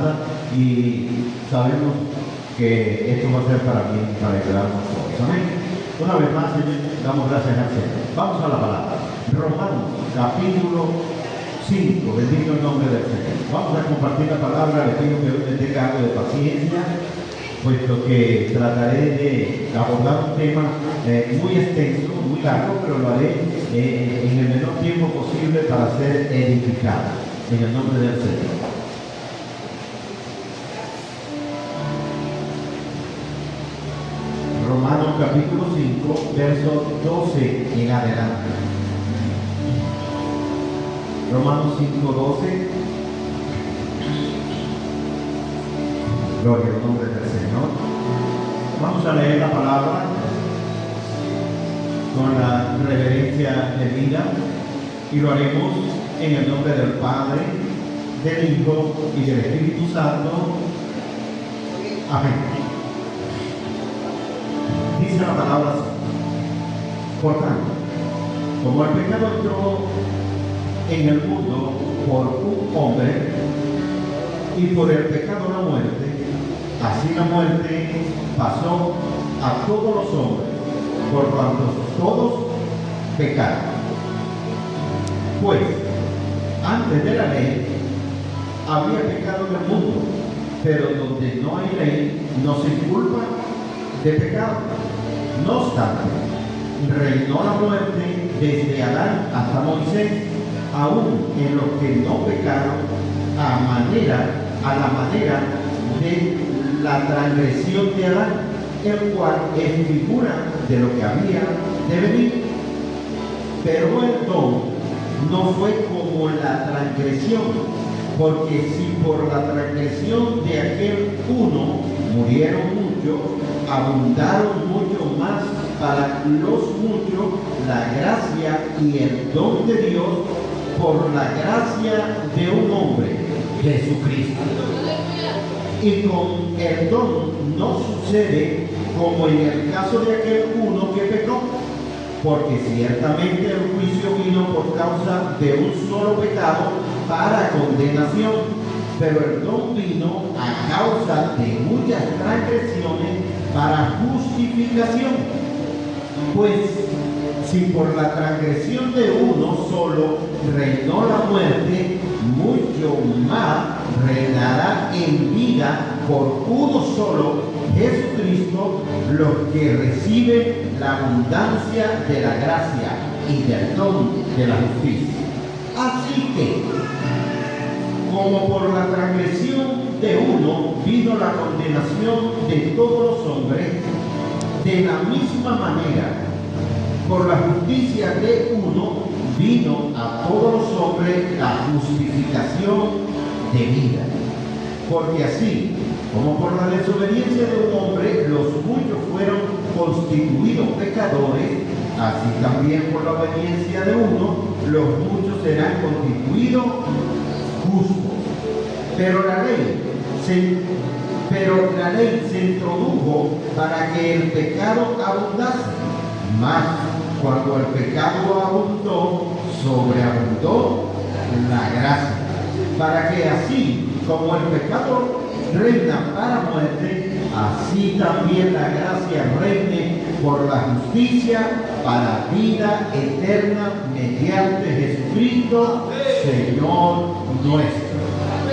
alabanza y sabemos que esto va a ser para mí, para ayudarnos todos. Amén. Una vez más, Señor, damos gracias al Señor. Vamos a la palabra. Romanos, capítulo 5. Bendito el nombre del Señor. Vamos a compartir la palabra. Le pido que hoy me tenga algo de paciencia, puesto que trataré de abordar un tema muy extenso, muy largo, pero lo haré en el menor tiempo posible para ser edificado. En el nombre del Señor. Romanos capítulo 5, verso 12 en adelante. Romanos 5, 12. Gloria al nombre del Señor. Vamos a leer la palabra con la reverencia debida y lo haremos en el nombre del Padre, del Hijo y del Espíritu Santo. Amén. Dice la palabra así: por tanto, como el pecado entró en el mundo por un hombre y por el pecado la muerte, así la muerte pasó a todos los hombres, por cuanto todos pecaron. Pues antes de la ley había pecado en el mundo, pero donde no hay ley no se culpa de pecado. No obstante, reinó la muerte desde Adán hasta Moisés, aún en los que no pecaron, a la manera de la transgresión de Adán, el cual es figura de lo que había de venir. Pero el don no fue como la transgresión, porque si por la transgresión de aquel uno murieron muchos, abundaron mucho más para los muchos la gracia y el don de Dios por la gracia de un hombre, Jesucristo. Y con el don no sucede como en el caso de aquel uno que pecó, porque ciertamente el juicio vino por causa de un solo pecado para condenación, pero el don vino a causa de muchas transgresiones para justificación. Pues si por la transgresión de uno solo reinó la muerte, mucho más reinará en vida por uno solo, Jesucristo, los que reciben la abundancia de la gracia y del don de la justicia. Así que, como por la transgresión de uno vino la condenación de todos los hombres, de la misma manera, por la justicia de uno vino a todos los hombres la justificación de vida. Porque así, como por la desobediencia de un hombre los muchos fueron constituidos pecadores, así también por la obediencia de uno los muchos serán constituidos justos. Pero la ley se introdujo para que el pecado abundase, mas cuando el pecado abundó, sobreabundó la gracia, para que así como el pecado reina para muerte, así también la gracia reine por la justicia para vida eterna mediante Jesucristo, Señor nuestro.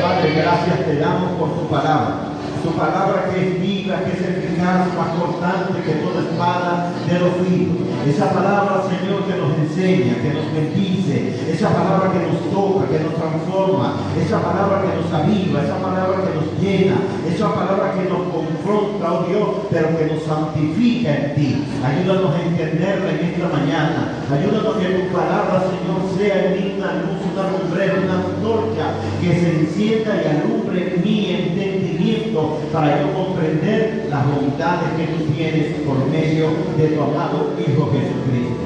Padre, gracias te damos por tu palabra que es viva, que es eficaz, más cortante que toda espada de dos filos. Esa palabra, Señor, que nos enseña, que nos bendice, esa palabra que nos toca, que nos transforma, esa palabra que nos aviva, esa palabra que nos llena, esa palabra que nos confronta, oh Dios, pero que nos santifica en ti. Ayúdanos a entenderla en esta mañana. Ayúdanos que tu palabra, Señor, sea en mí una luz, una lumbrera, una antorcha que se encienda y alumbre mi entendimiento para yo comprender las bondades que tú tienes por medio de tu amado Hijo Jesucristo.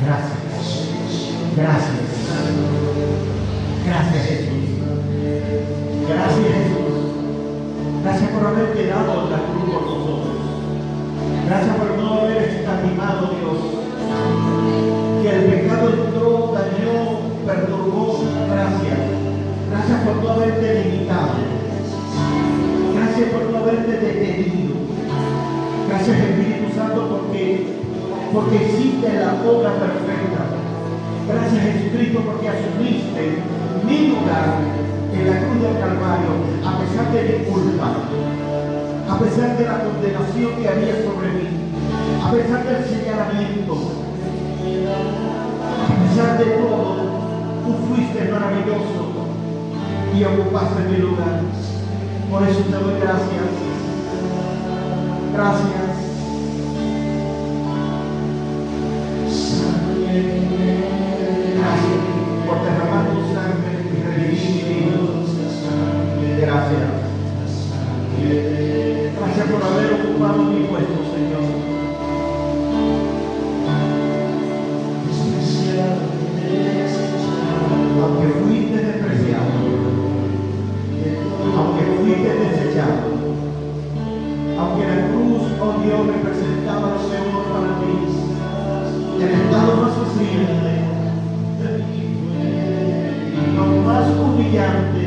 Gracias. Gracias. Gracias, Jesús. Gracias, Jesús. Gracias por haberte dado la cruz por nosotros. Gracias por no haber escatimado, Dios, que el pecado entró, dañó, perturbó. Gracias. Gracias por no haberte limitado. porque hiciste la obra perfecta. Gracias Jesucristo porque asumiste mi lugar en la cruz del Calvario, a pesar de mi culpa, a pesar de la condenación que había sobre mí, a pesar del señalamiento, a pesar de todo, tú fuiste maravilloso y ocupaste mi lugar. Por eso te doy gracias. Gracias. Gracias por derramar tu sangre y redimir mi vida. Gracias. Gracias por haber ocupado mi puesto, Señor. Aunque fuiste despreciado, aunque fuiste desechado, aunque la cruz, oh Dios, representaba lo peor para ti, el estado más humillante, lo más humillante,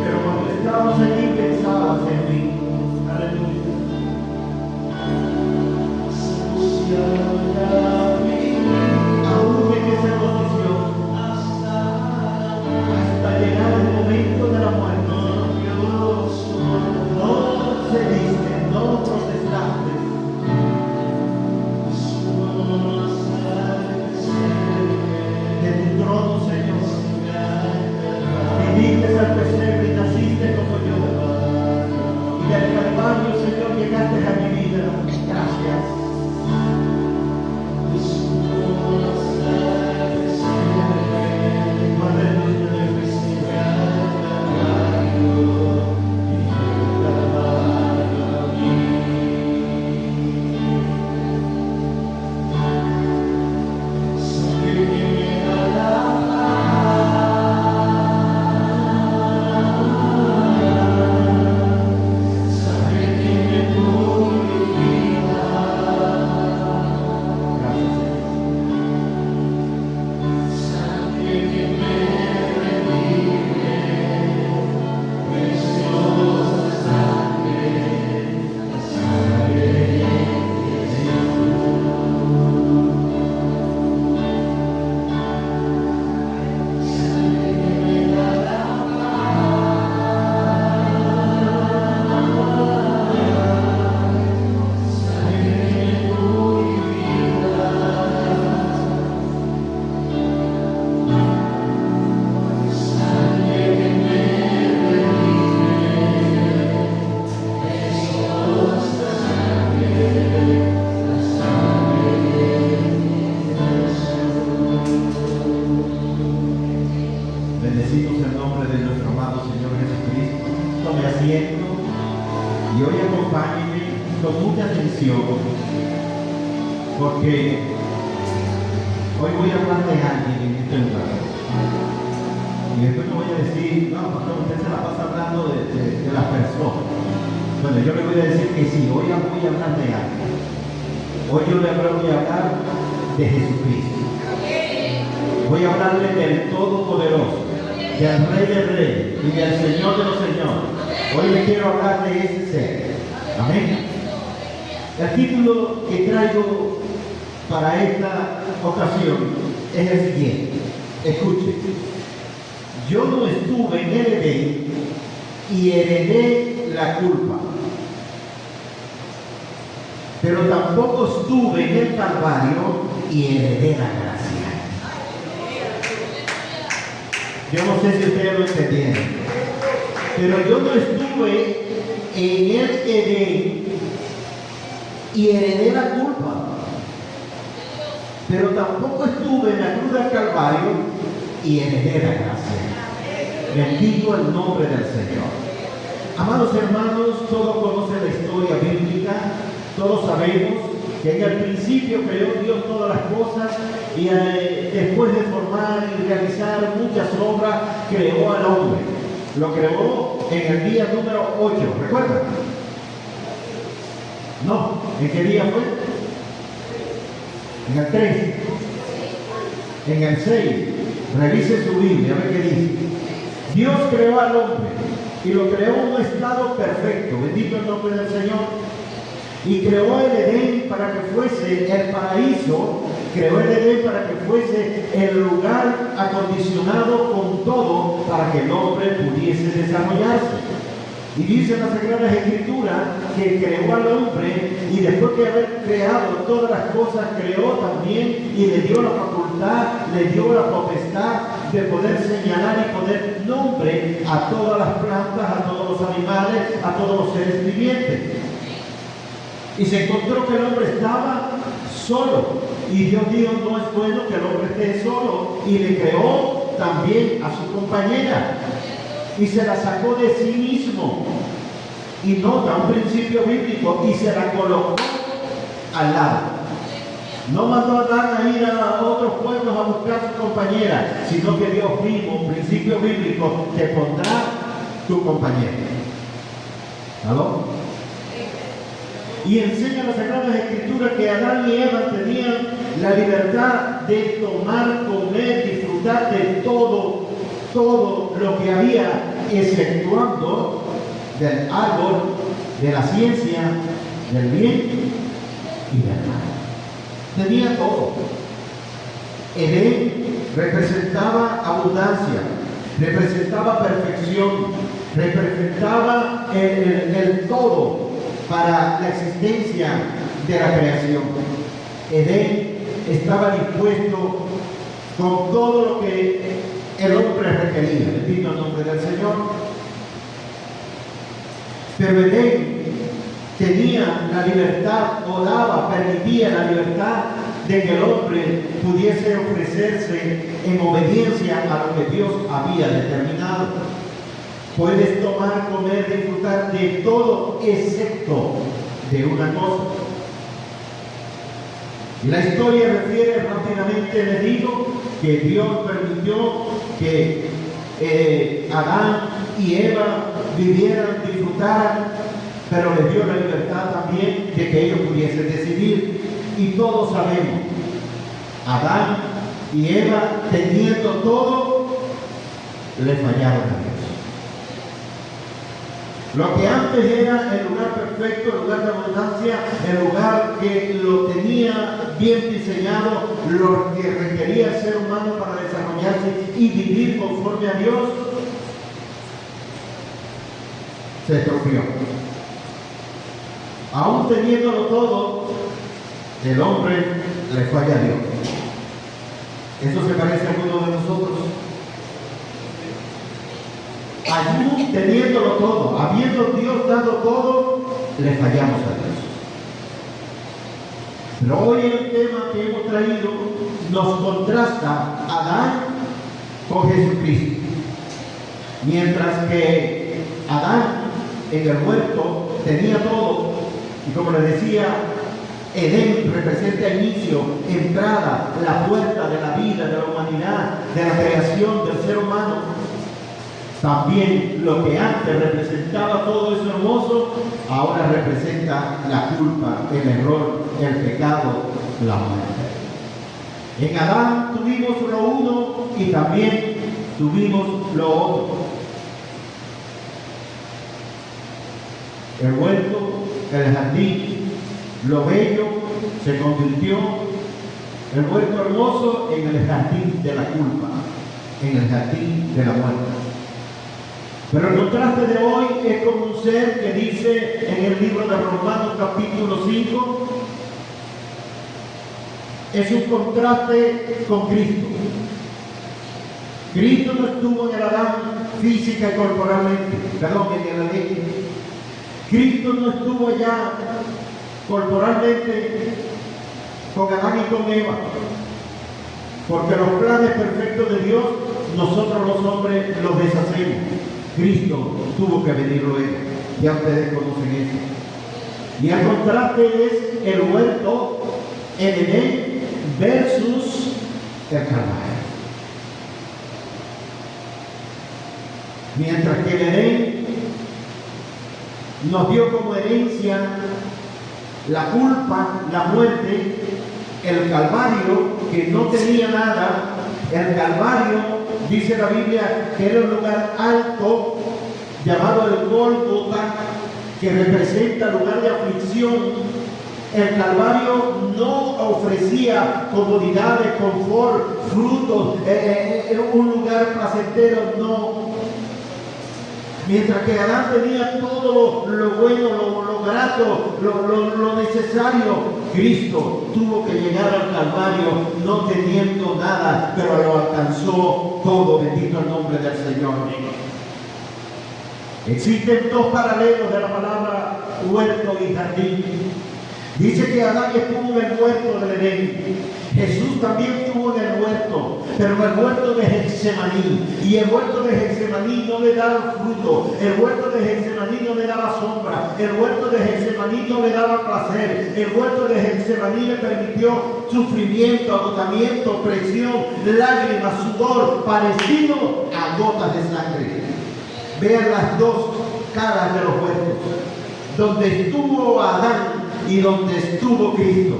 pero cuando estabas allí pensabas en mí. Aleluya. Aún en esa condición, hasta llegar el momento de la muerte, no cediste, no protestaste. De tu trono, Señor, viniste al pesebre y naciste como yo. Y del Calvario, Señor, llegaste a mi vida. Gracias. Bendecimos el nombre de nuestro amado Señor Jesucristo. Tome asiento y hoy acompáñeme con mucha atención, porque hoy voy a hablar de alguien en este lugar. Y después me voy a decir, no, pastor, usted se la pasa hablando de las personas. Bueno, yo le voy a decir que sí, hoy voy a hablar de alguien. Hoy yo le voy a hablar de Jesucristo. Voy a hablarle del Todopoderoso, del Rey de Reyes y del Señor de los Señores. Hoy le quiero hablar de ese ser. Amén. El título que traigo para esta ocasión es el siguiente. Escuche. Yo no estuve en el Edén y heredé la culpa, pero tampoco estuve en el Calvario y heredé la gracia. Yo no sé si ustedes lo entendieron, pero yo no estuve en el Edén y heredé la culpa, pero tampoco estuve en la cruz del Calvario y heredé la gracia. Bendito el nombre del Señor. Amados hermanos, todos conocen la historia bíblica, todos sabemos que en el principio creó Dios todas las cosas y después de formar y realizar muchas obras, creó al hombre. Lo creó en el día número 8, ¿recuerdan? No, ¿en qué día fue? En el 3, en el 6, revise su Biblia, a ver qué dice. Dios creó al hombre y lo creó en un estado perfecto, bendito el nombre del Señor. Y creó el Edén para que fuese el paraíso, creó el Edén para que fuese el lugar acondicionado con todo para que el hombre pudiese desarrollarse. Y dice en las Sagradas Escrituras que creó al hombre y después de haber creado todas las cosas, creó también y le dio la facultad, le dio la potestad de poder señalar y poner nombre a todas las plantas, a todos los animales, a todos los seres vivientes. Y se encontró que el hombre estaba solo. Y Dios dijo, no es bueno que el hombre esté solo. Y le creó también a su compañera. Y se la sacó de sí mismo. Y nota un principio bíblico. Y se la colocó al lado. No mandó a Adán a ir a otros pueblos a buscar a su compañera. Sino que Dios mismo, un principio bíblico, te pondrá tu compañera. ¿Aló? Y enseña las Sagradas Escrituras que Adán y Eva tenían la libertad de tomar, comer, disfrutar de todo lo que había, exceptuando del árbol, de la ciencia, del bien y del mal. Tenía todo. Edén representaba abundancia, representaba perfección, representaba el todo para la existencia de la creación. Edén estaba dispuesto con todo lo que el hombre requería. Bendito el nombre del Señor. Pero Edén tenía la libertad, o daba, permitía la libertad de que el hombre pudiese ofrecerse en obediencia a lo que Dios había determinado. Puedes tomar, comer, disfrutar de todo excepto de una cosa. Y la historia refiere rápidamente, les digo, que Dios permitió que Adán y Eva vivieran, disfrutaran, pero les dio la libertad también de que ellos pudiesen decidir. Y todos sabemos, Adán y Eva, teniendo todo, le fallaron a Dios. Lo que antes era el lugar perfecto, el lugar de abundancia, el lugar que lo tenía bien diseñado, lo que requería el ser humano para desarrollarse y vivir conforme a Dios, se estropeó. Aún teniéndolo todo, el hombre le falla a Dios. Eso se parece a alguno de nosotros. Aún teniéndolo todo, habiendo Dios dado todo, le fallamos a Dios. Pero hoy el tema que hemos traído nos contrasta a Adán con Jesucristo. Mientras que Adán en el huerto tenía todo, y como les decía, Edén representa inicio, entrada, la puerta de la vida, de la humanidad, de la creación del ser humano. También lo que antes representaba todo eso hermoso, ahora representa la culpa, el error, el pecado, la muerte. En Adán tuvimos lo uno y también tuvimos lo otro. El huerto, el jardín, lo bello se convirtió, el huerto hermoso, en el jardín de la culpa, en el jardín de la muerte. Pero el contraste de hoy es como un ser que dice en el libro de Romanos capítulo 5, es un contraste con Cristo. Cristo no estuvo en el Adán física y corporalmente, perdón, en el Edén. Cristo no estuvo allá corporalmente con Adán y con Eva, porque los planes perfectos de Dios, nosotros los hombres los deshacemos. Cristo tuvo que venir luego. Ya ustedes conocen eso. Y el contraste es el huerto, el Edén versus el Calvario. Mientras que el Edén nos dio como herencia la culpa, la muerte, el Calvario, que no tenía nada, el Calvario, dice la Biblia, que era un lugar alto, llamado el Gólgota, que representa lugar de aflicción. El Calvario no ofrecía comodidades, confort, frutos, un lugar placentero, no. Mientras que Adán tenía todo lo bueno, lo grato, lo necesario, Cristo tuvo que llegar al Calvario no teniendo nada, pero lo alcanzó todo. Bendito el nombre del Señor. Existen dos paralelos de la palabra huerto y jardín. Dice que Adán estuvo en el huerto del Edén. Jesús también estuvo en el huerto, pero en el huerto de Getsemaní. Y el huerto de Getsemaní no le daba fruto. El huerto de Getsemaní no le daba sombra. El huerto de Getsemaní no le daba placer. El huerto de Getsemaní le permitió sufrimiento, agotamiento, presión, lágrimas, sudor, parecido a gotas de sangre. Vean las dos caras de los huertos, donde estuvo Adán y donde estuvo Cristo.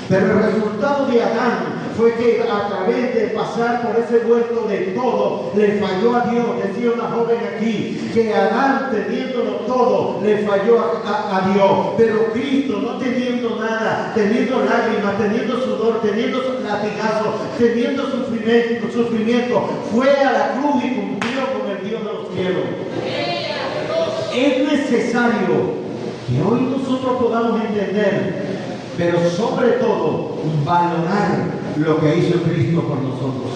Pero el resultado de Adán fue que a través de pasar por ese huerto de todo, le falló a Dios. Decía una joven aquí, que Adán teniéndolo todo, le falló a Dios. Pero Cristo, no teniendo nada, teniendo lágrimas, teniendo sudor, teniendo latigazos, teniendo sufrimiento, fue a la cruz y cumplió con el Dios de los cielos. Es necesario que hoy nosotros podamos entender, pero sobre todo valorar lo que hizo Cristo por nosotros.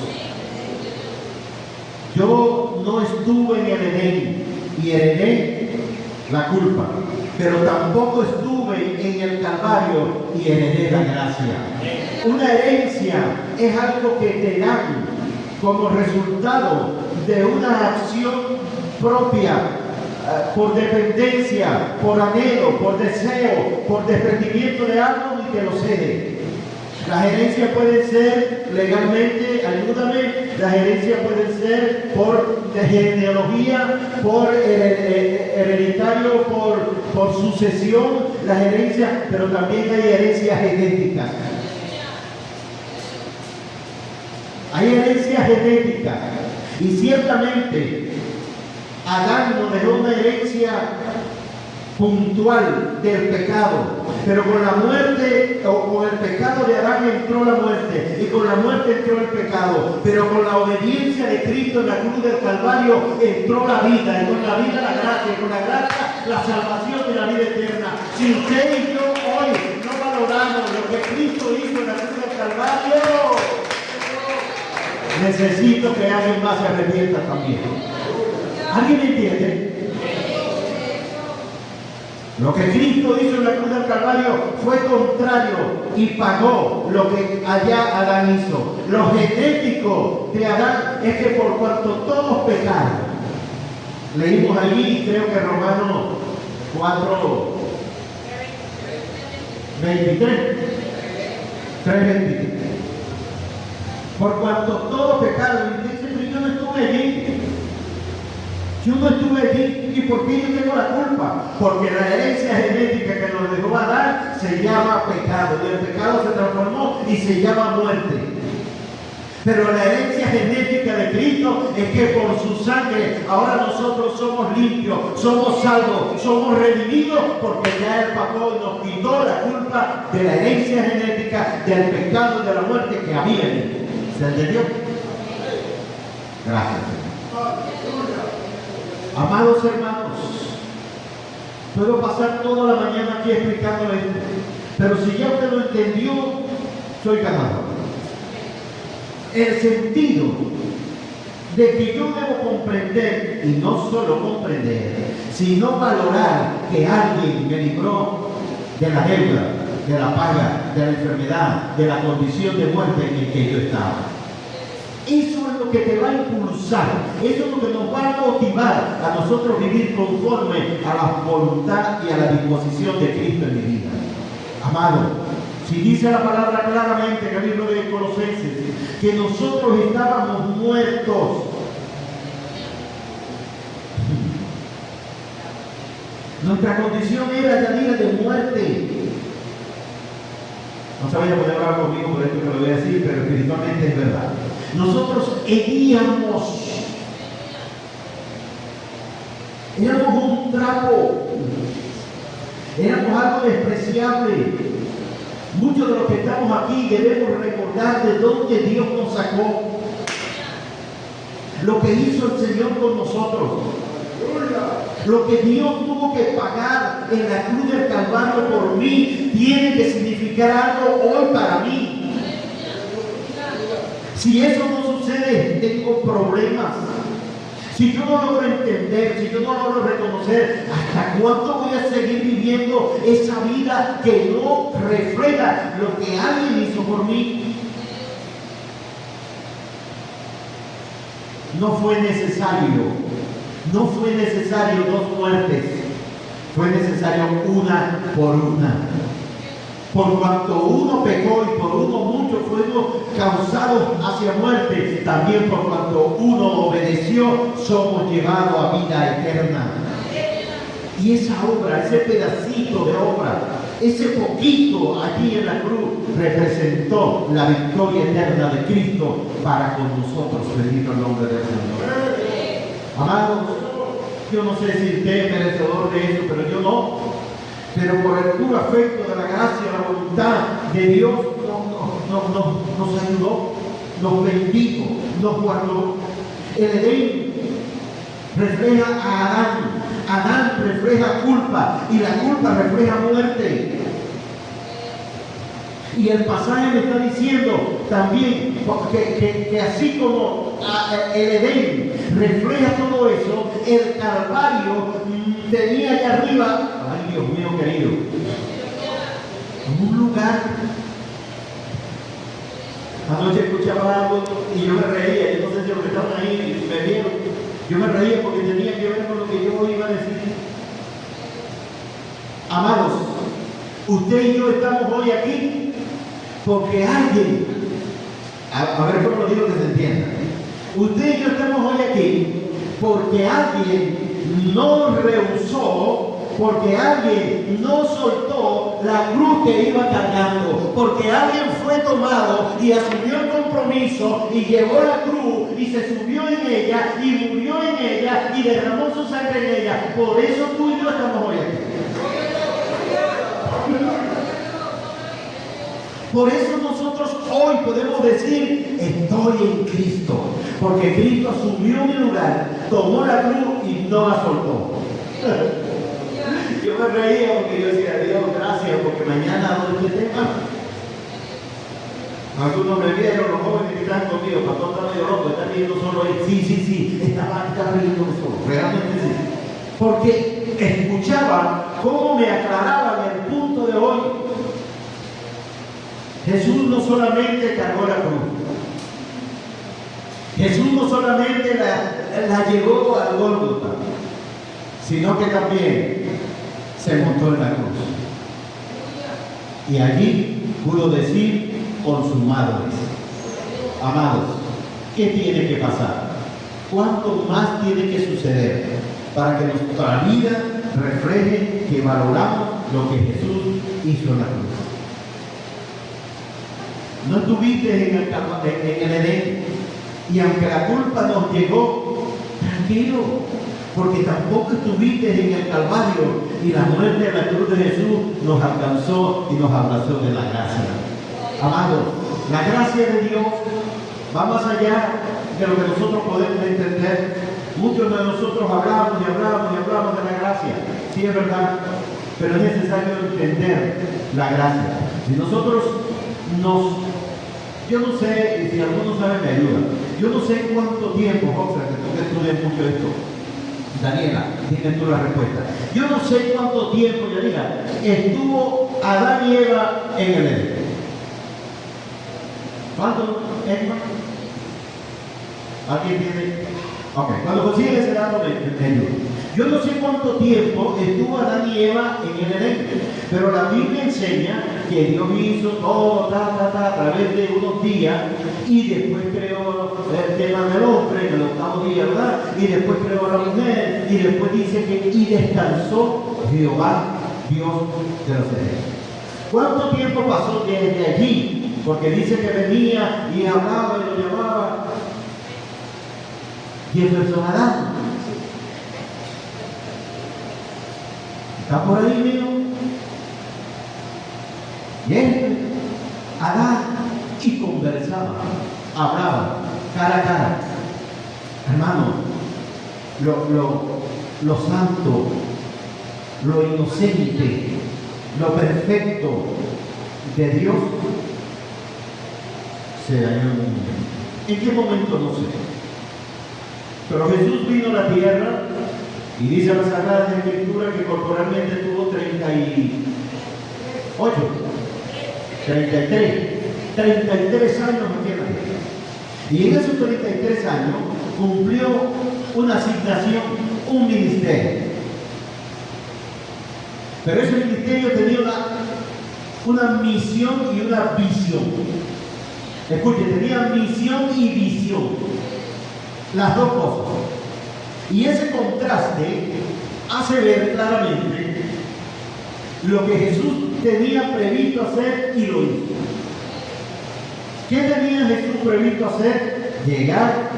Yo no estuve en el Edén y heredé la culpa, pero tampoco estuve en el Calvario y heredé la gracia. Una herencia es algo que te dan como resultado de una acción propia, por dependencia, por anhelo, por deseo, por desprendimiento de algo y te lo cede. Las herencias pueden ser legalmente, ayúdame, las herencias pueden ser por genealogía, por hereditario, por sucesión, las herencias, pero también hay herencias genéticas. Hay herencias genéticas y ciertamente Adán nos dejó una herencia puntual del pecado, pero con la muerte o con el pecado de Adán entró la muerte y con la muerte entró el pecado, pero con la obediencia de Cristo en la cruz del Calvario entró la vida, y con la vida la gracia, y con la gracia la salvación y la vida eterna. Si usted y yo hoy no valoramos lo que Cristo hizo en la cruz del Calvario, necesito que alguien más se arrepienta también. ¿Alguien me entiende? Lo que Cristo hizo en la cruz del Calvario fue contrario y pagó lo que allá Adán hizo. Lo genético de Adán es que por cuanto todos pecaron, leímos allí, creo que Romanos 4, 23, 3:23. Por cuanto todos pecaron, y dice, pero yo no estuve allí. Yo no estuve allí. ¿Y por qué yo tengo la culpa? Porque la herencia genética que nos dejó Adán se llama pecado. Y el pecado se transformó y se llama muerte. Pero la herencia genética de Cristo es que por su sangre ahora nosotros somos limpios, somos salvos, somos redimidos, porque ya Él pagó y nos quitó la culpa de la herencia genética, del pecado y de la muerte que había en él. ¿Se entendió? Gracias. Amados hermanos, puedo pasar toda la mañana aquí explicándole esto, pero si ya usted lo entendió, soy ganador. El sentido de que yo debo comprender, y no solo comprender, sino valorar que alguien me libró de la deuda, de la paga, de la enfermedad, de la condición de muerte en que yo estaba. Eso es lo que te va a impulsar, eso es lo que nos va a motivar a nosotros vivir conforme a la voluntad y a la disposición de Cristo en mi vida. Amado, si dice la palabra claramente en el libro de Colosenses que nosotros estábamos muertos, nuestra condición era añadida de muerte. No se vaya a poder hablar conmigo por esto que lo voy a decir, pero espiritualmente es verdad. Nosotros éramos un trapo Éramos algo despreciable. Muchos de los que estamos aquí debemos recordar de dónde Dios nos sacó. Lo que hizo el Señor con nosotros. Lo que Dios tuvo que pagar en la cruz del Calvario por mí tiene que significar algo hoy para mí. Si eso no sucede, tengo problemas. Si yo no logro entender, si yo no logro reconocer, ¿hasta cuánto voy a seguir viviendo esa vida que no refleja lo que alguien hizo por mí? No fue necesario dos muertes, fue necesario una por una. Por cuanto uno pecó y por uno muchos fuimos causados hacia muerte, también por cuanto uno obedeció, somos llevados a vida eterna. Y esa obra, ese pedacito de obra, ese poquito allí en la cruz, representó la victoria eterna de Cristo para con nosotros. Bendito el nombre del Señor. Amados, yo no sé si usted es merecedor de eso, pero yo no. Pero por el puro afecto de la gracia, la voluntad de Dios, nos ayudó, nos bendijo, nos guardó. El Edén refleja a Adán. Adán refleja culpa y la culpa refleja muerte. Y el pasaje me está diciendo también que así como el Edén refleja todo eso, el Calvario tenía allá arriba, ay Dios mío querido, un lugar. Anoche escuchaba algo y yo me reía, yo no sé si los que estaban ahí me vieron, yo me reía porque tenía que ver con lo que yo iba a decir. Amados, usted y yo estamos hoy aquí porque alguien, a ver cómo lo digo que se entienda, usted y yo estamos hoy aquí porque alguien no rehusó, porque alguien no soltó la cruz que iba cargando, porque alguien fue tomado y asumió el compromiso y llevó la cruz y se subió en ella y murió en ella y derramó su sangre en ella. Por eso tú y yo estamos hoy aquí. Por eso nosotros hoy podemos decir, estoy en Cristo, porque Cristo asumió mi lugar, tomó la cruz y no la soltó. Yo me reía porque yo decía, Dios, gracias, porque mañana no este tema. Algunos me vieron, los jóvenes que están conmigo, pastor está medio loco, está viendo solo él. Sí, estaba riendo solo, realmente sí. Porque escuchaba cómo me aclaraban el punto de hoy. Jesús no solamente cargó la cruz, Jesús no solamente la llevó al Gólgota, sino que también se montó en la cruz. Y allí pudo decir, consumado es. Amados, ¿qué tiene que pasar? ¿Cuánto más tiene que suceder para que nuestra vida refleje que valoramos lo que Jesús hizo en la cruz? No estuviste en el Edén, y aunque la culpa nos llegó, tranquilo, porque tampoco estuviste en el Calvario y la muerte de la cruz de Jesús nos alcanzó y nos abrazó de la gracia. Amados, la gracia de Dios va más allá de lo que nosotros podemos entender. Muchos de nosotros hablamos de la gracia, sí es verdad, pero es necesario entender la gracia. Si nosotros yo no sé, y si alguno sabe me ayuda, yo no sé cuánto tiempo, José, que tú que estudias mucho esto, Daniela, tienes tú la respuesta. Yo no sé cuánto tiempo, Yanira, estuvo Adán y Eva en el Edén. ¿Cuánto? ¿Alguien tiene? Ok, cuando consigue ese dato me ayuda. Yo no sé cuánto tiempo estuvo Adán y Eva en el Edén, pero la Biblia enseña que Dios hizo todo a través de unos días y después creó el tema del hombre en el octavo día, ¿verdad? Y después creó a la mujer y después dice que y descansó Jehová, Dios de los ejércitos. ¿Cuánto tiempo pasó desde allí? Porque dice que venía y hablaba y lo llamaba Jefferson Adán. ¿Está por ahí, mío? Y él, Adán, y conversaba, hablaba, cara a cara. Hermano, lo santo, lo inocente, lo perfecto de Dios se dañó en un momento. ¿En qué momento? No sé. Pero Jesús vino a la tierra y dice la Sagrada Escritura que corporalmente tuvo 33 años aquí en la tierra. Y en esos 33 años cumplió una asignación, un ministerio. Pero ese ministerio tenía una misión y una visión. Escuche, tenía misión y visión. Las dos cosas. Y ese contraste hace ver claramente lo que Jesús tenía previsto hacer y lo hizo. ¿Qué tenía Jesús previsto hacer? Llegar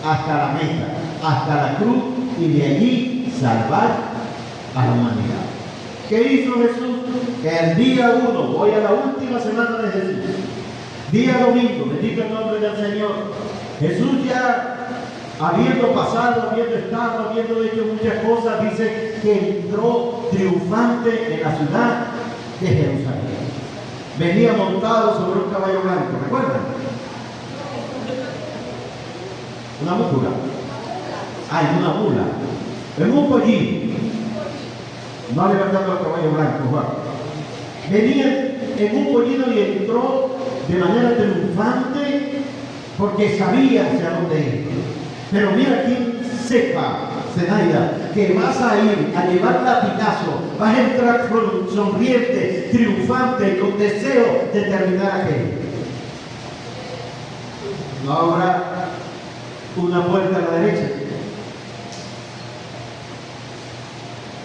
hasta la meta, hasta la cruz, y de allí salvar a la humanidad. ¿Qué hizo Jesús? El día 1, voy a la última semana de Jesús, día domingo, bendito el nombre del Señor. Jesús ya habiendo pasado, habiendo estado, habiendo hecho muchas cosas, dice que entró triunfante en la ciudad de Jerusalén. Venía montado sobre un caballo blanco, ¿recuerdan? Una mula. Una mula. En un pollín. No levantando el caballo blanco, Juan. Venía en un pollino y entró de manera triunfante porque sabía hacia dónde ir. Pero mira, quien sepa, Zenaida, que vas a ir a llevar latigazo, vas a entrar sonriente, triunfante, con deseo de terminar aquello. No habrá una puerta a la derecha.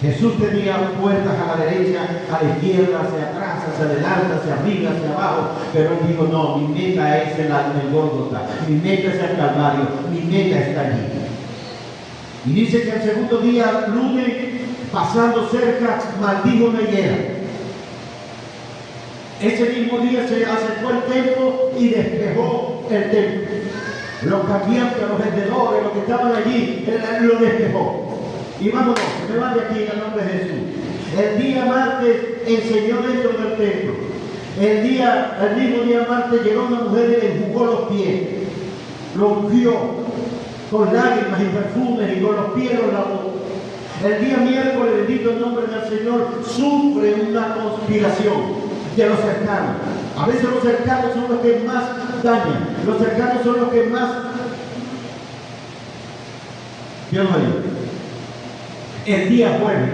Jesús tenía puertas a la derecha, a la izquierda, hacia atrás, hacia adelante, hacia arriba, hacia abajo, pero él dijo, no, mi meta es el Gólgota, mi meta es el Calvario, mi meta está allí. Y dice que el segundo día, lunes, pasando cerca, maldijo una higuera. Ese mismo día se acercó el templo y despejó el templo. Los cambiantes, los vendedores, los que estaban allí, lo despejó. Y vámonos, me van de aquí en el nombre de Jesús. El día martes enseñó dentro del templo. El mismo día martes llegó una mujer y le enjugó los pies. Lo ungió con lágrimas y perfumes y con los pies lo lavó. El día miércoles, bendito el nombre del Señor, sufre una conspiración de los cercanos. A veces los cercanos son los que más dañan. Los cercanos son los que más... Dios mío. El día jueves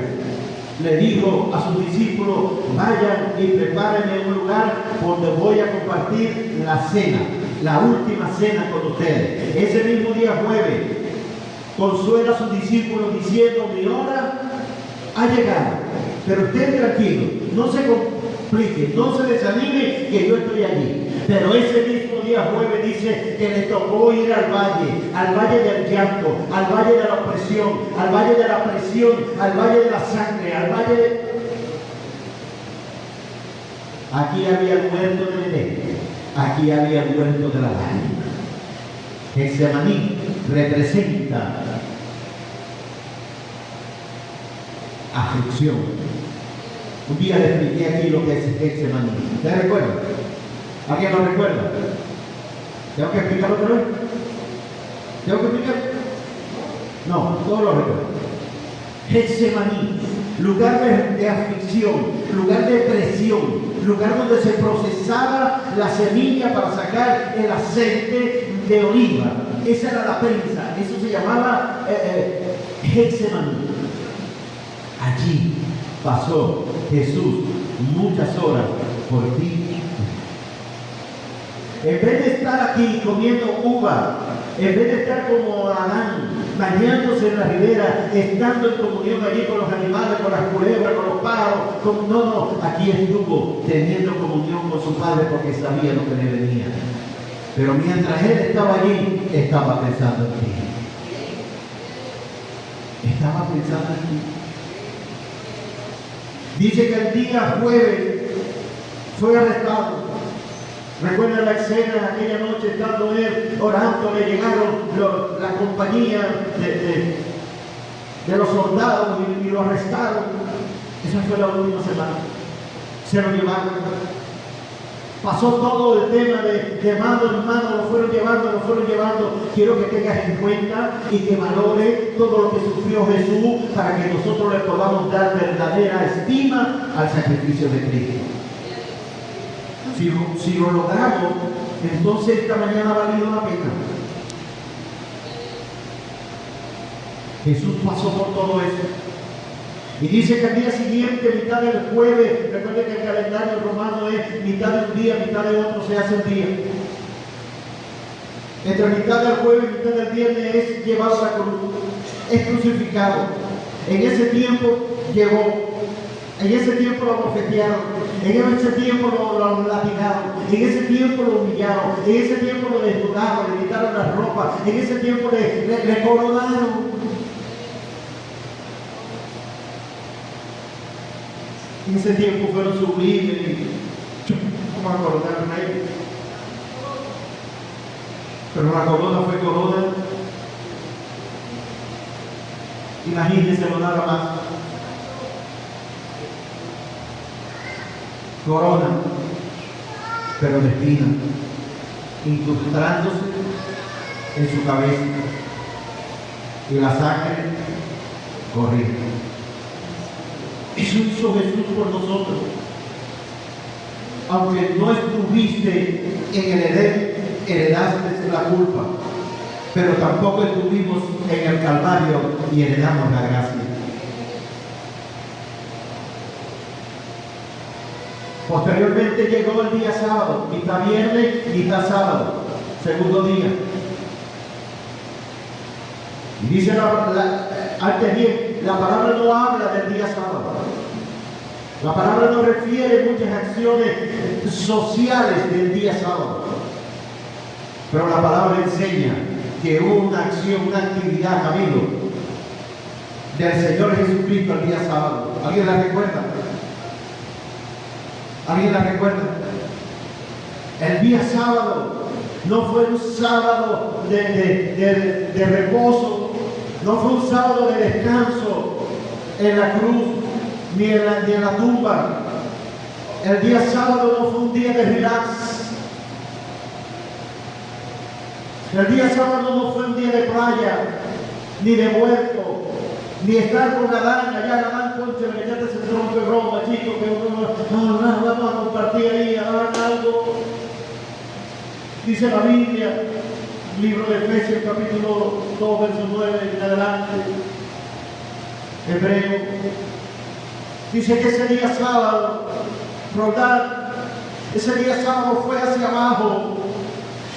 le dijo a sus discípulos, vayan y prepárenme un lugar donde voy a compartir la cena, la última cena con ustedes. Ese mismo día jueves consuela a sus discípulos diciendo, mi hora ha llegado, pero estén tranquilos, no se compliquen, no se desanimen que yo estoy allí. Pero ese mismo día jueves dice que le tocó ir al valle del llanto, al valle de la opresión, al valle de la presión, al valle de la sangre, al valle de... Aquí había el huerto del Edén, aquí había el huerto de la lágrima. Getsemaní representa aflicción. Un día le expliqué aquí lo que es Getsemaní. ¿Ustedes recuerdan? ¿Alguien lo recuerda? ¿Tengo que explicarlo otra vez? ¿Tengo que explicar? No, todos lo recuerdan. Getsemaní, lugar de aflicción, lugar de presión, lugar donde se procesaba la semilla para sacar el aceite de oliva. Esa era la prensa, eso se llamaba Getsemaní. Allí pasó Jesús muchas horas por ti. En vez de estar aquí comiendo uva, en vez de estar como Adán, bañándose en la ribera, estando en comunión allí con los animales, con las culebras, con los pájaros, no, aquí estuvo teniendo comunión con su Padre porque sabía lo que le venía. Pero mientras él estaba allí, estaba pensando en ti. Estaba pensando en ti. Dice que el día jueves fue arrestado. Recuerda la escena aquella noche, estando él orando, le llegaron la compañía de los soldados y lo arrestaron. Esa fue la última semana. Se lo llevaron. Pasó todo el tema de mano en mano, lo fueron llevando. Quiero que tengas en cuenta y que valore todo lo que sufrió Jesús para que nosotros le podamos dar verdadera estima al sacrificio de Cristo. Si lo logramos, entonces esta mañana ha valido la pena. Jesús pasó por todo eso. Y dice que al día siguiente, mitad del jueves, recuerden que el calendario romano es mitad de un día, mitad de otro, se hace un día. Entre mitad del jueves y mitad del viernes es llevado a la cruz, es crucificado. En ese tiempo llegó, en ese tiempo lo bofetearon, en ese tiempo lo latigaron, en ese tiempo lo humillaron, en ese tiempo lo desnudaron, le quitaron las ropas, en ese tiempo le coronaron. En ese tiempo fueron sublimes y ¿cómo acordar al rey? Pero la corona fue corona. Imagínense nada más. Corona, pero de espina, incrustándose en su cabeza. Y la sangre corría. Eso hizo Jesús por nosotros. Aunque no estuviste en el Edén, heredaste la culpa, pero tampoco estuvimos en el Calvario y heredamos la gracia. Posteriormente llegó el día sábado, mitad viernes, mitad sábado, segundo día. Y dice antes bien, la palabra no habla del día sábado. La palabra no refiere muchas acciones sociales del día sábado. Pero la palabra enseña que hubo una acción, una actividad, amigo, del Señor Jesucristo el día sábado. ¿Alguien la recuerda? ¿Alguien la recuerda? El día sábado no fue un sábado de reposo, no fue un sábado de descanso en la cruz, ni en la tumba. El día sábado no fue un día de relax. El día sábado no fue un día de playa, ni de huerto, ni estar con Adán, allá Adán, concha, que ya te se rompe broma, chicos, que vamos a compartir ahí, hagan algo. Dice la Biblia, libro de Efesios, capítulo 2, verso 9 en adelante, Hebreo, dice que ese día sábado, rodar, ese día sábado fue hacia abajo.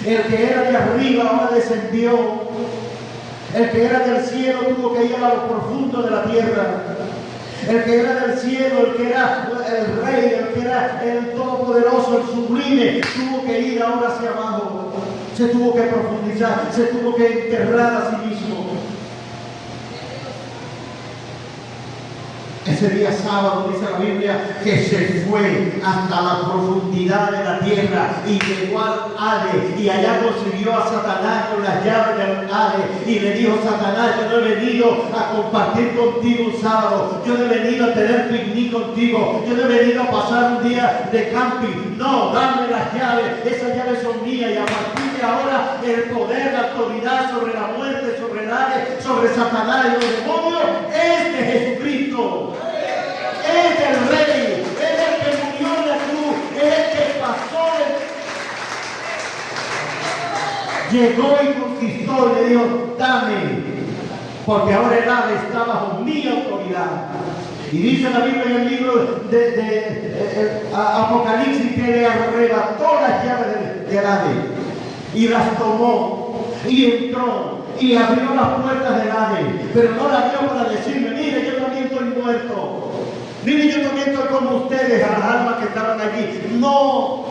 El que era de arriba ahora descendió. El que era del cielo tuvo que ir a lo profundo de la tierra. El que era del cielo, el que era el rey, el que era el todopoderoso, el sublime, tuvo que ir ahora hacia abajo. Se tuvo que profundizar, se tuvo que enterrar a sí mismo. Ese día sábado dice la Biblia que se fue hasta la profundidad de la tierra y llegó al Hades, y allá consiguió a Satanás con las llaves del Hades y le dijo: Satanás, yo no he venido a compartir contigo un sábado, yo no he venido a tener picnic contigo, yo no he venido a pasar un día de camping. No, dame las llaves, esas llaves son mías, y a partir de ahora el poder, la autoridad sobre la muerte, sobre el Hades, sobre Satanás y los demonios es de Jesucristo. Es el rey, es el que murió en la cruz, es el que pasó, llegó y conquistó y le dijo: dame, porque ahora el Hades está bajo mi autoridad. Y dice la Biblia en el libro de Apocalipsis que le arrebató las llaves del Hades y las tomó y entró y abrió las puertas del Hades, pero no las abrió para decirme: mire, yo también estoy muerto. Mire, yo también estoy como ustedes, a las almas que estaban allí. No,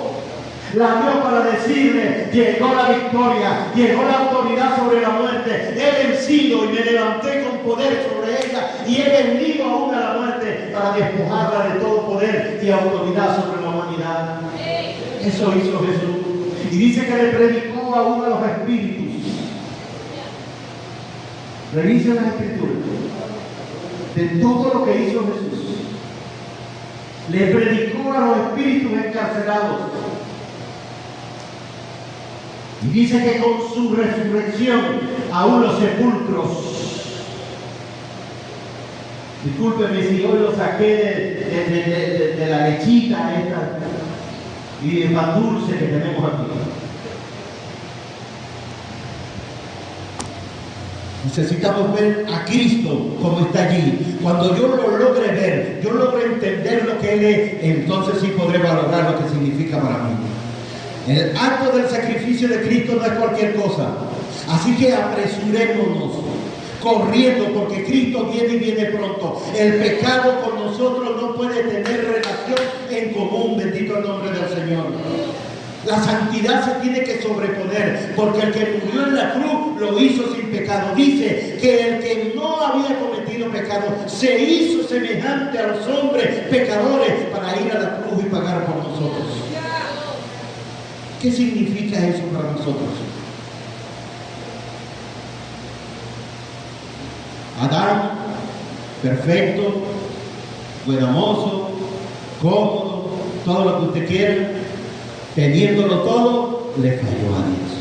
la abrió para decirle: llegó la victoria, llegó la autoridad sobre la muerte. He vencido y me levanté con poder sobre ella, y he venido aún a la muerte para despojarla de todo poder y autoridad sobre la muerte. humanidad. Eso hizo Jesús. Y dice que le predicó a uno de los espíritus. Revisen las escrituras. De todo lo que hizo Jesús. Le predicó a los espíritus encarcelados. Y dice que con su resurrección aún los sepulcros. Discúlpeme si hoy lo saqué de la lechita esta y el pan dulce que tenemos aquí. Necesitamos ver a Cristo como está allí. Cuando yo lo logre ver, yo logre entender lo que Él es, entonces sí podré valorar lo que significa para mí. El acto del sacrificio de Cristo no es cualquier cosa. Así que apresurémonos, corriendo, porque Cristo viene y viene pronto. El pecado con nosotros no puede tener relación en común. Bendito el nombre del Señor. La santidad se tiene que sobreponer, porque el que murió en la cruz lo hizo sin pecado. Dice que el que no había cometido pecado se hizo semejante a los hombres pecadores para ir a la cruz y pagar por nosotros. ¿Qué significa eso para nosotros? Adán, perfecto, buenamoso, cómodo, todo lo que usted quiera, teniéndolo todo, le falló a Dios.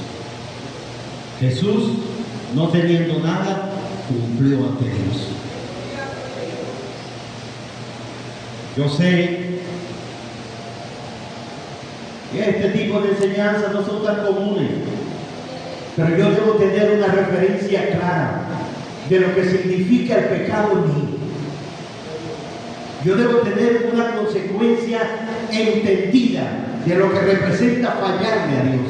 Jesús, no teniendo nada, cumplió ante Dios. Yo sé que este tipo de enseñanzas no son tan comunes, pero yo debo tener una referencia clara de lo que significa el pecado en mí. Yo debo tener una consecuencia entendida de lo que representa fallarle a Dios.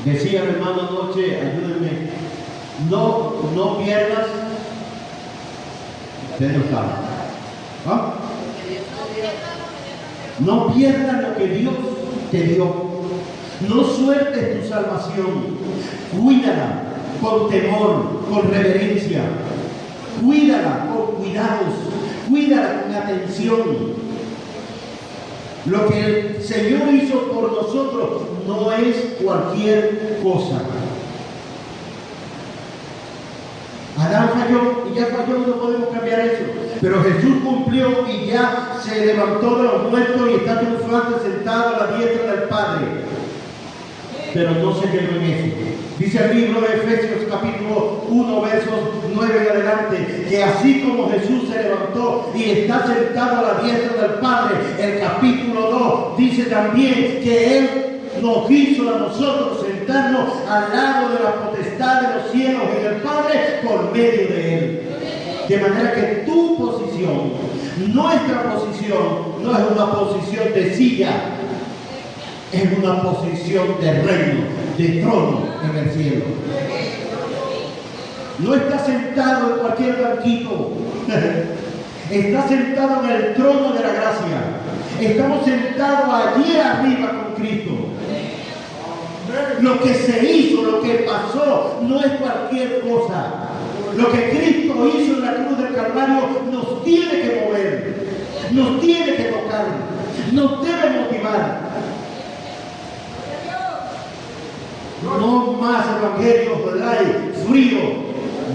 Decía el hermano anoche, ayúdenme, no pierdas, usted no sabe, ¿ah? No pierdas lo que Dios te dio. No sueltes tu salvación. Cuídala con temor, con reverencia. Cuídala con cuidados. Cuídala con atención. Lo que el Señor hizo por nosotros no es cualquier cosa. Adán falló y ya falló, no podemos cambiar eso. Pero Jesús cumplió y ya se levantó de los muertos y está triunfante sentado a la diestra del Padre. Pero no se quedó en eso. Dice el libro de Efesios capítulo 1 versos 9 en adelante, que así como Jesús se levantó y está sentado a la diestra del Padre, el capítulo 2 dice también que Él nos hizo a nosotros sentarnos al lado de la potestad de los cielos y del Padre por medio de Él. De manera que tu posición, nuestra posición, no es una posición de silla, es una posición de reino, de trono en el cielo. No está sentado en cualquier banquito, está sentado en el trono de la gracia. Estamos sentados allí arriba con Cristo. Lo que se hizo, lo que pasó, no es cualquier cosa. Lo que Cristo hizo en la cruz del Calvario nos tiene que mover, nos tiene que tocar, nos debe motivar. No más evangelios light, frío,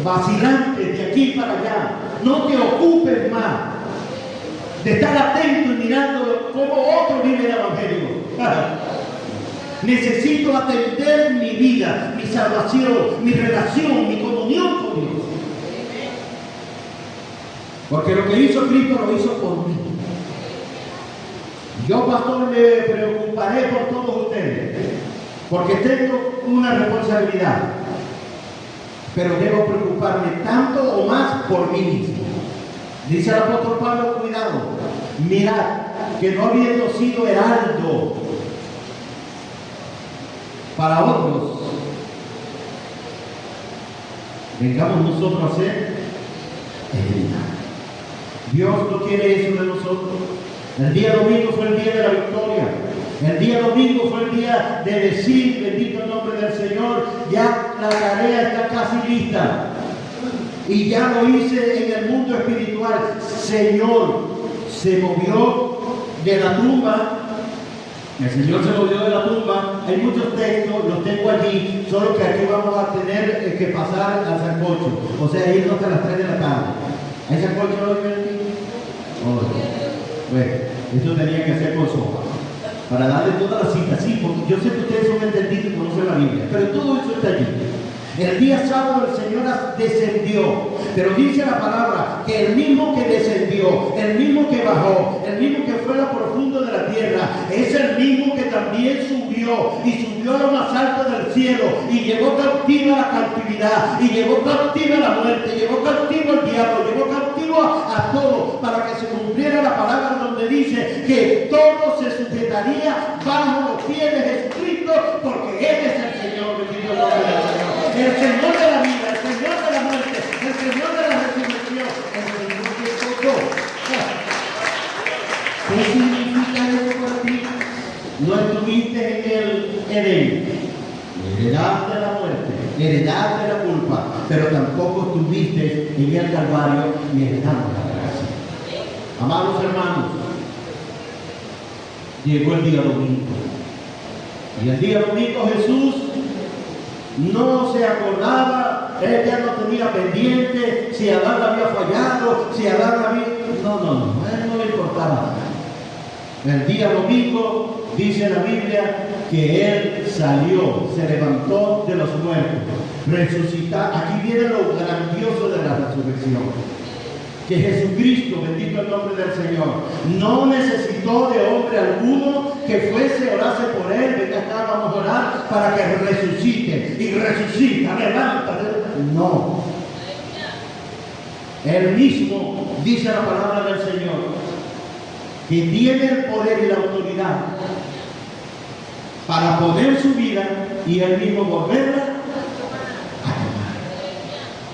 vacilantes de aquí para allá. No te ocupes más de estar atento y mirando cómo otros viven el evangelio. Necesito atender mi vida, mi salvación, mi relación, mi comunión con Dios. Porque lo que hizo Cristo lo hizo por mí. Yo, pastor, me preocuparé por todos ustedes, porque tengo una responsabilidad. Pero debo preocuparme tanto o más por mí mismo. Dice el apóstol Pablo, cuidado, mirad, que no habiendo sido heraldo para otros, vengamos nosotros a ser heredad. Dios no quiere eso de nosotros. El día domingo fue el día de la victoria. El día domingo fue el día de decir, bendito el nombre del Señor, ya la tarea está casi lista. Y ya lo hice en el mundo espiritual. Señor, se movió de la tumba. El Señor se movió de la tumba. Hay muchos textos, los tengo allí, solo que aquí vamos a tener que pasar al sancocho. O sea, irnos hasta las 3 de la tarde. ¿Hay sancocho hoy, aquí? Bueno, esto tenía que ser con sopa. Para darle toda la cita, sí, porque yo sé que ustedes son entendidos y conocen la Biblia, pero todo eso está allí. El día sábado el Señor descendió, pero dice la palabra que el mismo que descendió, el mismo que bajó, el mismo que fue a lo profundo de la tierra, es el mismo que también subió y subió a lo más alto del cielo y llevó cautiva la cautividad y llevó cautiva la muerte, llevó cautivo al diablo, llevó cautivo a todo para que se cumpliera la palabra donde dice que todo se sujetaría bajo los pies de Jesucristo porque Él es el Señor, bendito el nombre del Señor. El Señor de la vida, el Señor de la muerte, el Señor de la resurrección, el Señor de todo. ¿Qué significa eso para ti? No estuviste en el Edén, heredad de la muerte, heredad de la culpa, pero tampoco estuviste en el Calvario y heredando la gracia. Amados hermanos, llegó el día domingo. Y el día domingo Jesús no se acordaba, él ya no tenía pendiente si Adán había fallado, si Adán había... No, a él no le importaba. El día domingo dice la Biblia que él salió, se levantó de los muertos, resucitó. Aquí viene lo grandioso de la resurrección. Que Jesucristo, bendito el nombre del Señor, no necesitó de hombre alguno que fuese a orarse por él, venga acá, vamos a orar para que resucite, y resucita, levántate. No. Él mismo dice la palabra del Señor, que tiene el poder y la autoridad para poner su vida y él mismo volverla a tomar.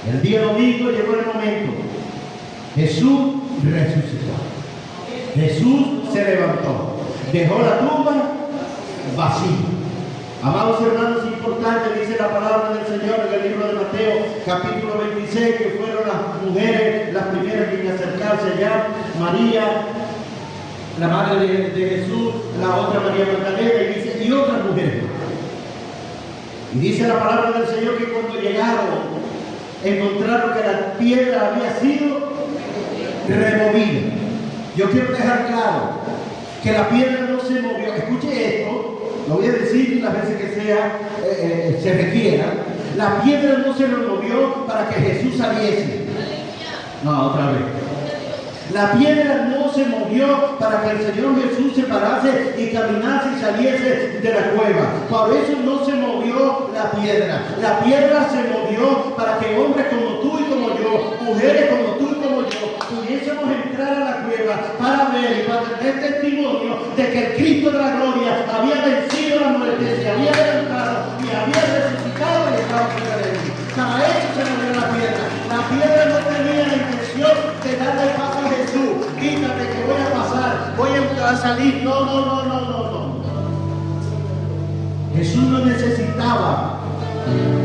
El día domingo llegó el momento. Jesús resucitó. Jesús se levantó. Dejó la tumba vacía. Amados hermanos, importante, dice la palabra del Señor en el libro de Mateo, capítulo 26, que fueron las mujeres, las primeras en acercarse allá. María, la madre de Jesús, la otra María Magdalena, y dice, y otras mujeres. Y dice la palabra del Señor que cuando llegaron, encontraron que la piedra había sido removida. Yo quiero dejar claro que la piedra no se movió. Escuche esto, lo voy a decir las veces que sea se requiera. La piedra no se removió para que Jesús saliese. No, otra vez. La piedra no se movió para que el Señor Jesús se parase y caminase y saliese de la cueva. Por eso no se movió la piedra. La piedra se movió para que hombres como tú y como yo, mujeres como tú y como yo, pudiésemos entrar a la cueva para ver y para tener testimonio de que el Cristo de la gloria había vencido la muerte, se había levantado y había resucitado y estaba fuera de él. Para eso se movió la piedra. La piedra no tenía la intención de darle paso a Jesús. Quítate que voy a pasar, voy a salir. No. Jesús no necesitaba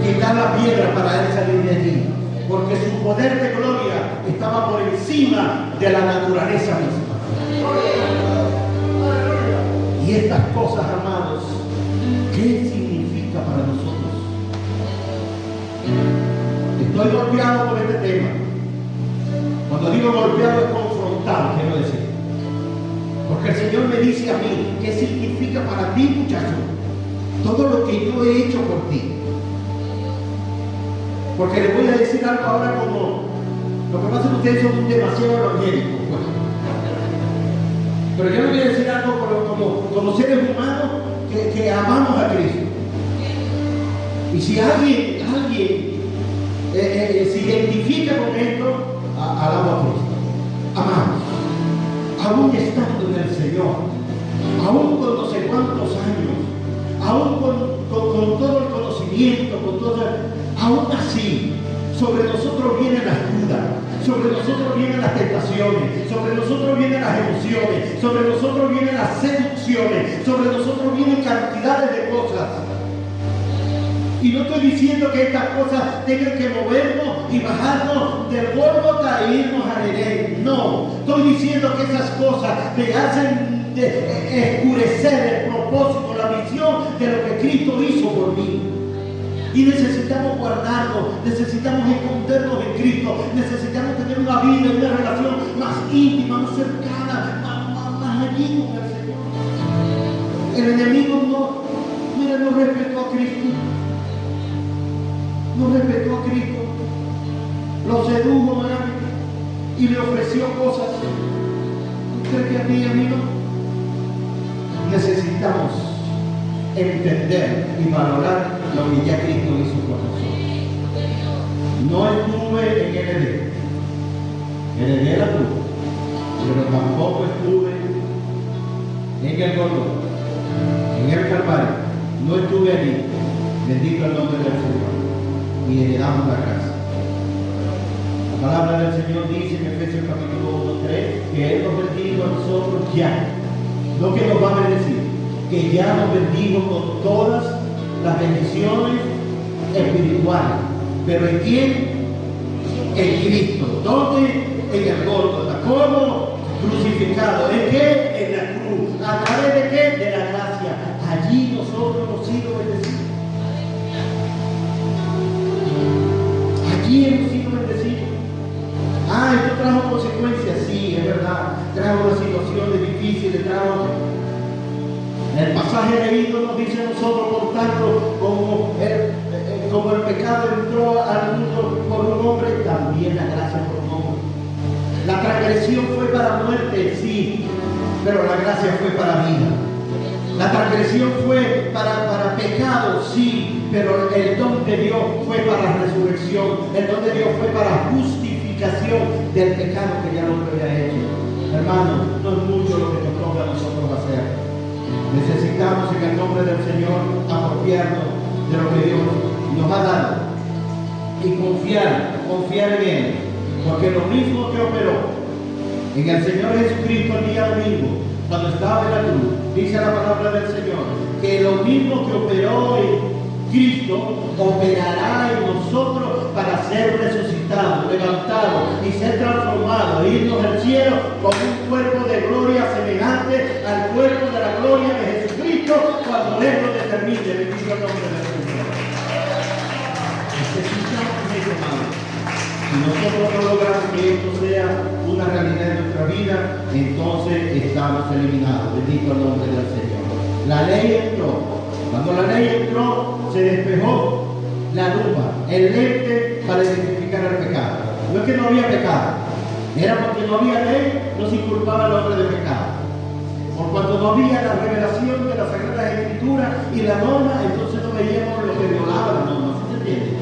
quitar la piedra para él salir de allí, porque su poder de gloria estaba por encima de la naturaleza misma. Y estas cosas, amados, ¿qué significa para nosotros? Estoy golpeado por este tema. Cuando digo golpeado es confrontado, quiero decir. Porque el Señor me dice a mí, ¿qué significa para ti, muchacho? Todo lo que yo he hecho por ti. Porque les voy a decir algo ahora como, lo que pasa es que ustedes son demasiado evangélicos. Pero yo les voy a decir algo como seres humanos que amamos a Cristo. Y si alguien se identifica con esto, alaba a Cristo. Amados, aún estando en el Señor, aún con no sé cuántos años, aún con todo el conocimiento, aún así, sobre nosotros vienen las dudas, sobre nosotros vienen las tentaciones, sobre nosotros vienen las emociones, sobre nosotros vienen las seducciones, sobre nosotros vienen cantidades de cosas. Y no estoy diciendo que estas cosas tengan que movernos y bajarnos del Gólgota e irnos a Edén. No, estoy diciendo que esas cosas te hacen escurecer el propósito, la misión de lo que Cristo hizo por mí. Y necesitamos guardarnos, necesitamos escondernos en Cristo, necesitamos tener una vida y una relación más íntima, más cercana, más allí con el Señor. El enemigo no respetó a Cristo. No respetó a Cristo. Lo sedujo, ¿verdad? Y le ofreció cosas. ¿Usted cree que a mí no? Necesitamos entender y valorar lo que ya Cristo hizo por nosotros. No estuve en el Edén. Heredé la cruz, pero tampoco estuve en el Gólgota, en el Calvario. No estuve allí. Bendito el nombre del Señor. Y heredamos la gracia. La palabra del Señor dice en Efesios capítulo 1:3 que Él nos bendijo a nosotros ya. No que nos va a bendecir, que ya nos bendijo con todas las bendiciones espirituales. ¿Pero en quién? En Cristo. ¿Dónde? En el Gólgota. ¿Cómo? Crucificado. ¿En qué? En la cruz. ¿A través de qué? De la gracia. Allí nosotros hemos sido bendecidos. Allí hemos sido bendecidos. Esto trajo consecuencias, sí, es verdad. Trajo unas situaciones difíciles, el pasaje leído nos dice a nosotros, por tanto, como el pecado entró al mundo por un hombre, también la gracia por un hombre. La transgresión fue para muerte, sí, pero la gracia fue para vida. La transgresión fue para pecado, sí, pero el don de Dios fue para resurrección. El don de Dios fue para justificación del pecado que ya el hombre había hecho. Hermanos, no es mucho lo que nos toca a nosotros hacer. Necesitamos en el nombre del Señor apropiarnos de lo que Dios nos ha dado y confiar en Él, porque lo mismo que operó en el Señor Jesucristo el día domingo, cuando estaba en la cruz, dice la palabra del Señor, que lo mismo que operó en Cristo, operará en nosotros para ser resucitados, levantados y ser transformados, e irnos al cielo con un cuerpo de gloria semejante al cuerpo de la gloria de Jesucristo cuando Él lo determine. Bendito el nombre del Señor. Necesitamos eso, hermano. Si nosotros no logramos que esto sea una realidad en nuestra vida, entonces estamos eliminados. Bendito el nombre del Señor. La ley entró. Cuando la ley entró, se despejó la lupa, el lente para identificar el pecado. No es que no había pecado, era porque no había ley, no se inculpaba al hombre de pecado. Por cuando no había la revelación de las Sagradas Escrituras y la norma, entonces no veíamos lo que violaba la norma, ¿sí se entiende?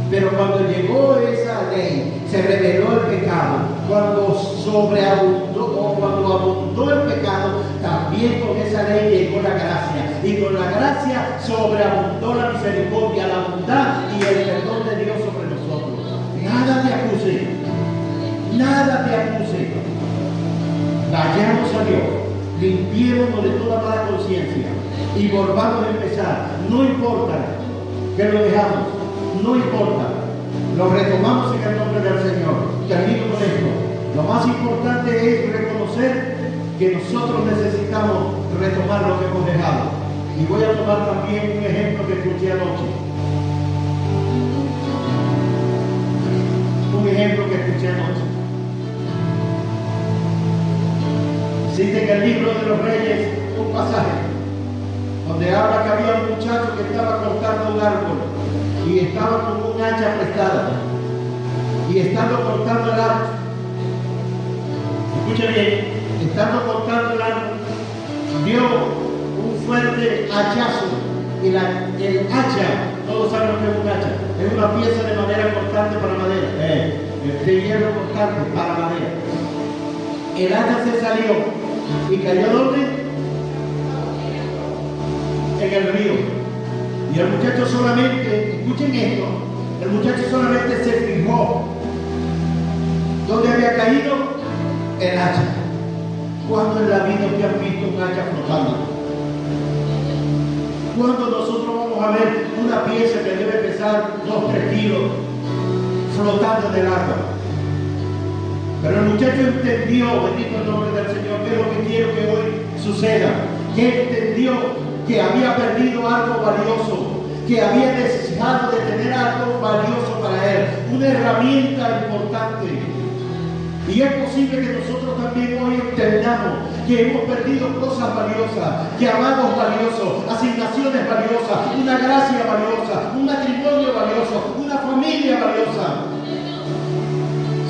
Pero cuando llegó esa ley, se reveló el pecado. Cuando sobreabundó o cuando abundó el pecado, también con esa ley llegó la gracia. Y con la gracia sobreabundó la misericordia, la bondad y el perdón de Dios sobre nosotros. Nada te acuse. Nada te acuse. Vayamos a Dios. Limpiémonos de toda mala conciencia y volvamos a empezar. No importa que lo dejamos. No importa, lo retomamos en el nombre del Señor. Termino con esto. Lo más importante es reconocer que nosotros necesitamos retomar lo que hemos dejado. Y voy a tomar también un ejemplo que escuché anoche. Un ejemplo que escuché anoche. Existe en el libro de los Reyes un pasaje donde habla que había un muchacho que estaba cortando un árbol y estaba con un hacha prestada y estando cortando el árbol, escuchen bien, estando cortando el árbol, dio un fuerte hachazo y el hacha, todos saben lo que es un hacha, es una pieza de madera cortante para madera, de hierro cortante para madera. El hacha se salió y cayó ¿dónde? En el río. Y el muchacho solamente, escuchen esto, el muchacho solamente se fijó ¿dónde había caído? El hacha. ¿Cuándo en la vida usted ha visto un hacha flotando? ¿Cuándo nosotros vamos a ver una pieza que debe pesar 2-3 kilos flotando en el agua. Pero el muchacho entendió, bendito el nombre del Señor, que es lo que quiero que hoy suceda. Que entendió que había perdido algo valioso, que había dejado de tener algo valioso para él, una herramienta importante. Y es posible que nosotros también hoy entendamos que hemos perdido cosas valiosas, llamados valiosos, asignaciones valiosas, una gracia valiosa, un matrimonio valioso, una familia valiosa.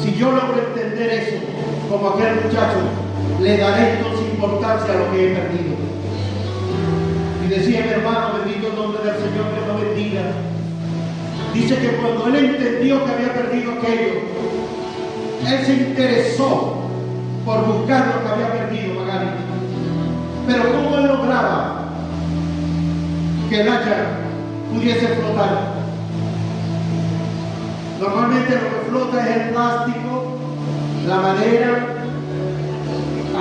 Si yo logro entender eso, como aquel muchacho, le daré entonces importancia a lo que he perdido. Y decía mi hermano, bendito el nombre del Señor, que lo bendiga. Dice que cuando él entendió que había perdido aquello, él se interesó por buscar lo que había perdido, Magali. Pero ¿cómo él lograba que el hacha pudiese flotar? Normalmente lo que flota es el plástico, la madera,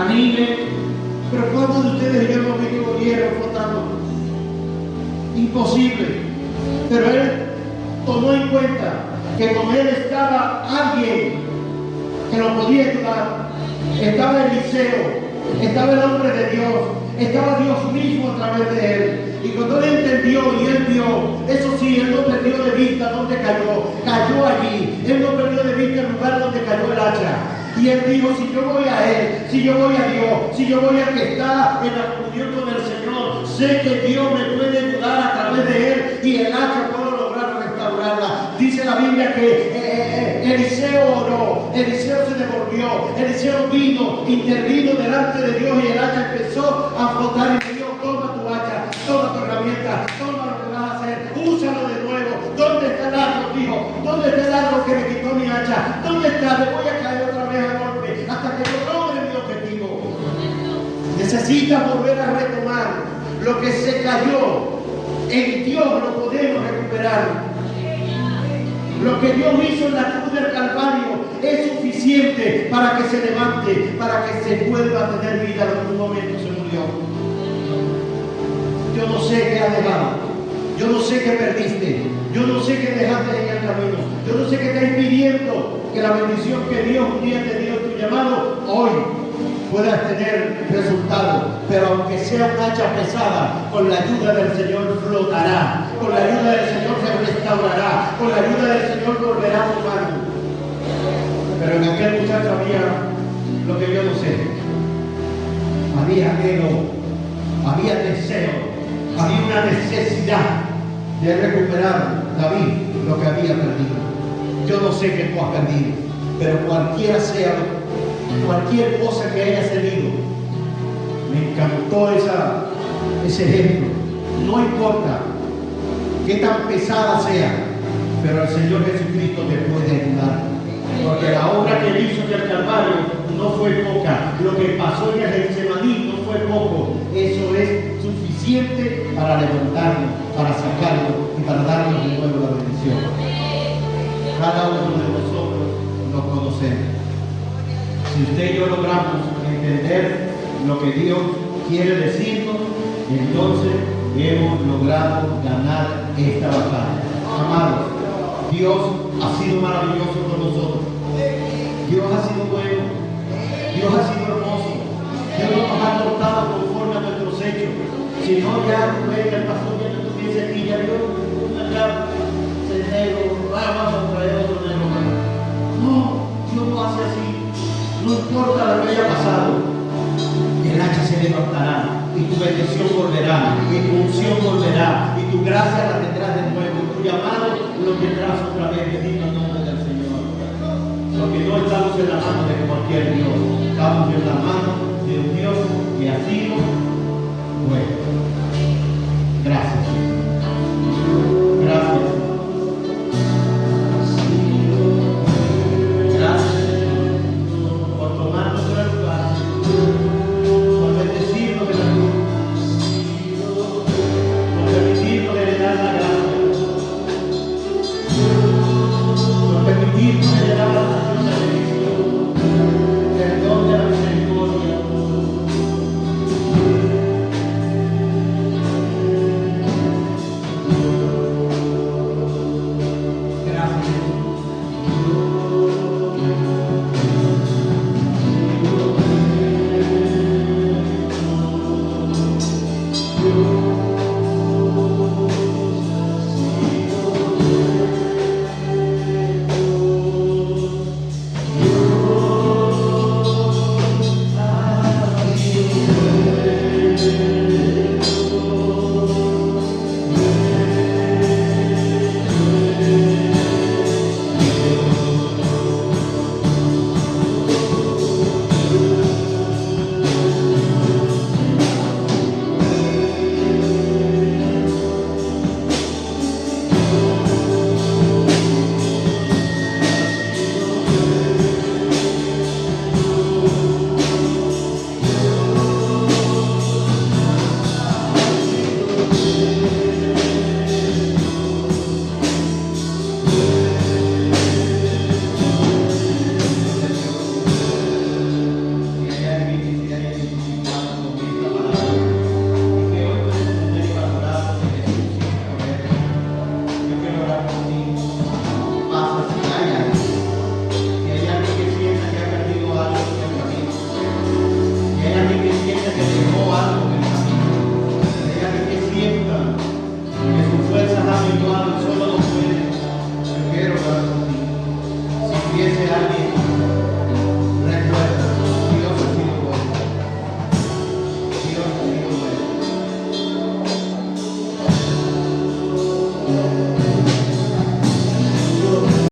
anime. Pero ¿cuántos de ustedes y yo hemos visto hierro flotando? Imposible. Pero él tomó en cuenta que con él estaba alguien que lo podía ayudar. Estaba Eliseo, estaba el hombre de Dios, estaba Dios mismo a través de él. Y cuando él entendió y él vio, eso sí, él no perdió de vista dónde cayó allí. Él no perdió de vista el lugar donde cayó el hacha. Y él dijo, si yo voy a él, si yo voy a Dios, si yo voy al que está en la comunión con el Señor, sé que Dios me puede ayudar a través de él y el hacha puedo lograr restaurarla. Dice la Biblia que Eliseo oró, Eliseo se devolvió, Eliseo vino, intervino delante de Dios y el hacha empezó a flotar y le dijo, toma tu hacha, toma tu herramienta, toma lo que vas a hacer, úsalo de nuevo. ¿Dónde está el árbol? Dijo, ¿dónde está el árbol que me quitó mi hacha? ¿Dónde está? Le voy a caer otra vez a golpe hasta que yo logre mi objetivo. Necesitas volver a retomar lo que se cayó. En Dios lo podemos recuperar. Lo que Dios hizo en la cruz del Calvario es suficiente para que se levante, para que se vuelva a tener vida. En un momento se murió. Yo no sé qué ha dejado. Yo no sé qué perdiste. Yo no sé qué dejaste en el camino. Yo no sé qué está impidiendo que la bendición que Dios un día te dio en tu llamado, hoy puedas tener resultados. Pero aunque sea un hacha pesada, con la ayuda del Señor flotará. Con la ayuda del Señor se restaurará. Con la ayuda del Señor volverá a su mano. Pero en aquel muchacho había lo que yo no sé. Había anhelo, había deseo, había una necesidad de recuperar, David, lo que había perdido. Yo no sé qué tú has perdido, pero cualquiera sea, cualquier cosa que haya cedido, me encantó ese ejemplo. No importa qué tan pesada sea, pero el Señor Jesucristo te puede ayudar. Porque la obra que él hizo en el Calvario no fue poca. Lo que pasó en el Getsemaní no fue poco. Eso es suficiente para levantarnos, para sacarlo y para darnos de nuevo la bendición. Cada uno de nosotros lo conocemos. Si usted y yo logramos entender lo que Dios quiere decirnos, entonces hemos logrado ganar esta batalla. Amados, Dios ha sido maravilloso con nosotros. Dios ha sido bueno. Dios ha sido hermoso. Dios no nos ha tratado conforme a nuestros hechos. Si no, ya el pastor ya no tuviese aquí, ya Dios, acá, se negro, vamos a traer otro negro. No, Dios no hace así. No importa lo que haya pasado, el hacha se levantará y tu bendición volverá, y tu unción volverá, y tu gracia la tendrás de nuevo, y tu llamado lo tendrás otra vez. Bendito el nombre del Señor. Porque no estamos en la mano de cualquier Dios, estamos en la mano de un Dios que ha sido bueno. Gracias.